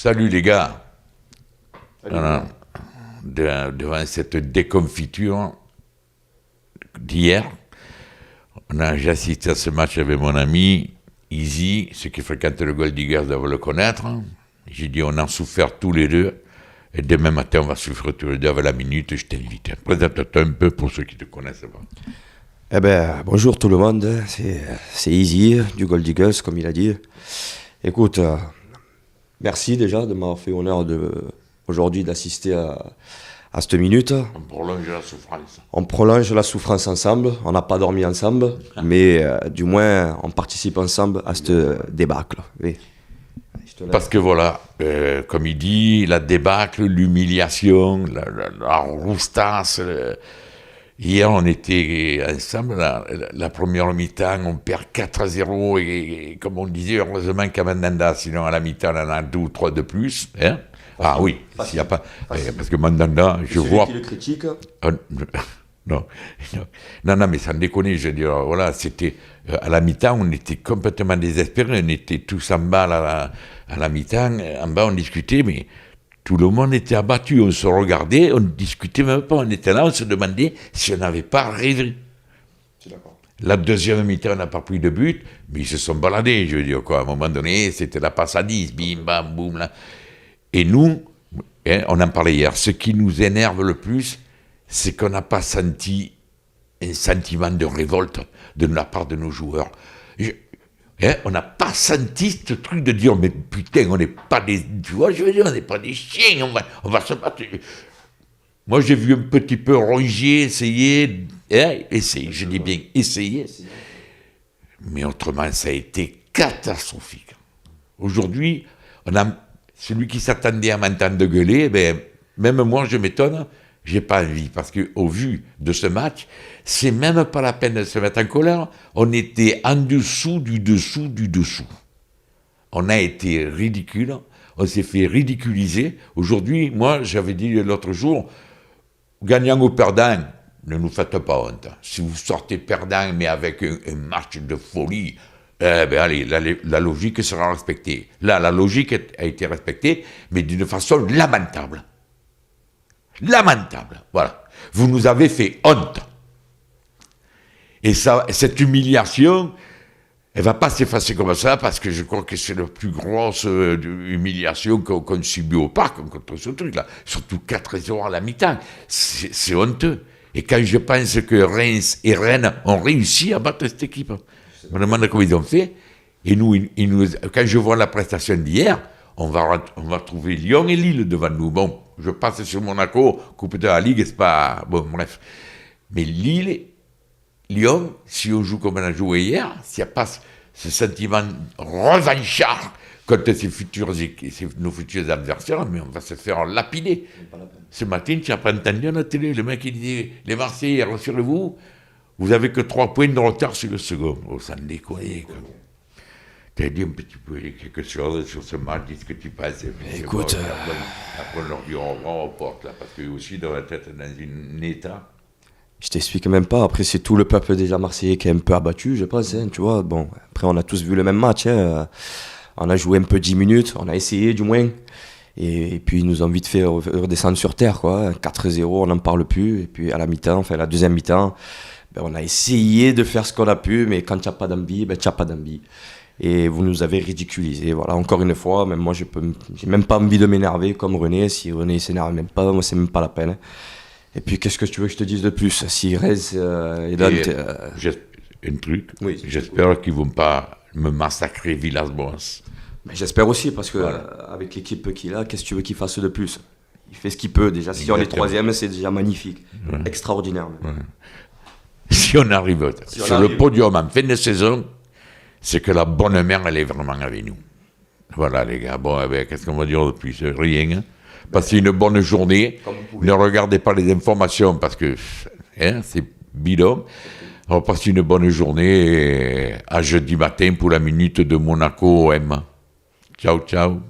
Salut les gars. Salut. Alors, devant cette déconfiture d'hier, j'ai assisté à ce match avec mon ami Easy, ceux qui fréquentent le Gold Diggers doivent le connaître. J'ai dit on a souffert tous les deux, et demain matin on va souffrir tous les deux avec la minute, je t'invite. Présente-toi un peu pour ceux qui ne te connaissent pas. Eh ben, bonjour tout le monde, c'est Easy du Gold Eagles, comme il a dit. Écoute, merci déjà de m'avoir fait honneur aujourd'hui d'assister à cette minute. On prolonge la souffrance. On prolonge la souffrance ensemble, on n'a pas dormi ensemble, mais du moins on participe ensemble à cette débâcle. Oui. Parce que voilà, comme il dit, la débâcle, l'humiliation, la roustasse. Hier, on était ensemble, la première mi-temps, on perd 4-0, et comme on disait, heureusement qu'à Mandanda, sinon à la mi-temps, on en a 2 ou 3 de plus. Hein. Ah oui, s'il y a pas, parce que Mandanda, je vois... Qui le critique non, mais sans déconner, je veux dire, voilà, c'était, à la mi-temps, on était complètement désespérés, on était tous en bas à la mi-temps, en bas on discutait, mais tout le monde était abattu, on se regardait, on ne discutait même pas, on était là, on se demandait si on n'avait pas rêvé. La deuxième mi-temps, on n'a pas pris de but, mais ils se sont baladés, je veux dire, quoi, à un moment donné, c'était la passe à 10, bim, bam, boum, là. Et nous, hein, on en parlait hier, ce qui nous énerve le plus, c'est qu'on n'a pas senti un sentiment de révolte de la part de nos joueurs. On n'a pas senti ce truc de dire, mais putain, on n'est pas des... Tu vois, je veux dire, on n'est pas des chiens, on va se battre. Moi, j'ai vu un petit peu Rongier essayer, je dis bien essayer, mais autrement, ça a été catastrophique. Aujourd'hui, celui qui s'attendait à m'entendre gueuler, ben, même moi, je m'étonne, j'ai pas envie, parce qu'au vu de ce match, c'est même pas la peine de se mettre en colère, on était en dessous du dessous du dessous. On a été ridicule, on s'est fait ridiculiser. Aujourd'hui, moi, j'avais dit l'autre jour, gagnant ou perdant, ne nous faites pas honte. Si vous sortez perdant, mais avec un match de folie, ben allez, la logique sera respectée. Là, la logique a été respectée, mais d'une façon lamentable. Lamentable, voilà. Vous nous avez fait honte. Et ça, cette humiliation, elle va pas s'effacer comme ça, parce que je crois que c'est la plus grosse humiliation qu'on subit au parc contre ce truc-là. Surtout 4-0 à la mi-temps. C'est honteux. Et quand je pense que Reims et Rennes ont réussi à battre cette équipe, je me demande comment ils ont fait. Et nous, quand je vois la prestation d'hier, on va trouver Lyon et Lille devant nous. Bon, je passe sur Monaco, coupe de la Ligue, c'est pas... Bon, bref. Mais Lyon, si on joue comme on a joué hier, s'il n'y a pas ce sentiment revanchard contre nos futurs adversaires, mais on va se faire lapider. Ce matin, tu n'as pas entendu à la télé, le mec qui dit, les Marseillais, rassurez-vous, vous avez que 3 points de retard sur le second. Oh, ça me déconne. Tu as dit un petit peu quelque chose sur ce match, dis ce que tu penses. Écoute, après on leur dit on reporte, là, parce qu'eux aussi dans la tête dans un état. je t'explique même pas, après c'est tout le peuple déjà marseillais qui est un peu abattu, je pense, hein, tu vois. Bon, après on a tous vu le même match, hein. On a joué un peu 10 minutes, on a essayé du moins, et puis ils nous ont vite fait redescendre sur terre, quoi. 4-0, on n'en parle plus, et puis à la mi-temps, enfin la deuxième mi-temps, ben, on a essayé de faire ce qu'on a pu, mais quand tu n'as pas d'envie, ben tu n'as pas d'envie. Et vous nous avez ridiculisé, voilà, encore une fois, même moi j'ai même pas envie de m'énerver comme René, si René s'énerve même pas, moi c'est même pas la peine. Et puis qu'est-ce que tu veux que je te dise de plus? Si Rez et Dante... Un truc, oui, j'espère qu'ils vont pas me massacrer Villas-Boas. Mais j'espère aussi, parce que avec l'équipe qu'il a, qu'est-ce que tu veux qu'il fasse de plus? Il fait ce qu'il peut, déjà, si on est troisième, c'est déjà magnifique, extraordinaire. Ouais. Si on arrive sur le podium en fin de saison, c'est que la bonne mère, elle est vraiment avec nous. Voilà, les gars. Bon, qu'est-ce qu'on va dire de plus? Rien. Hein? Passez une bonne journée. Ne regardez pas les informations parce que c'est bidon. On va passer une bonne journée à jeudi matin pour la minute de Monaco-OM. Ciao, ciao.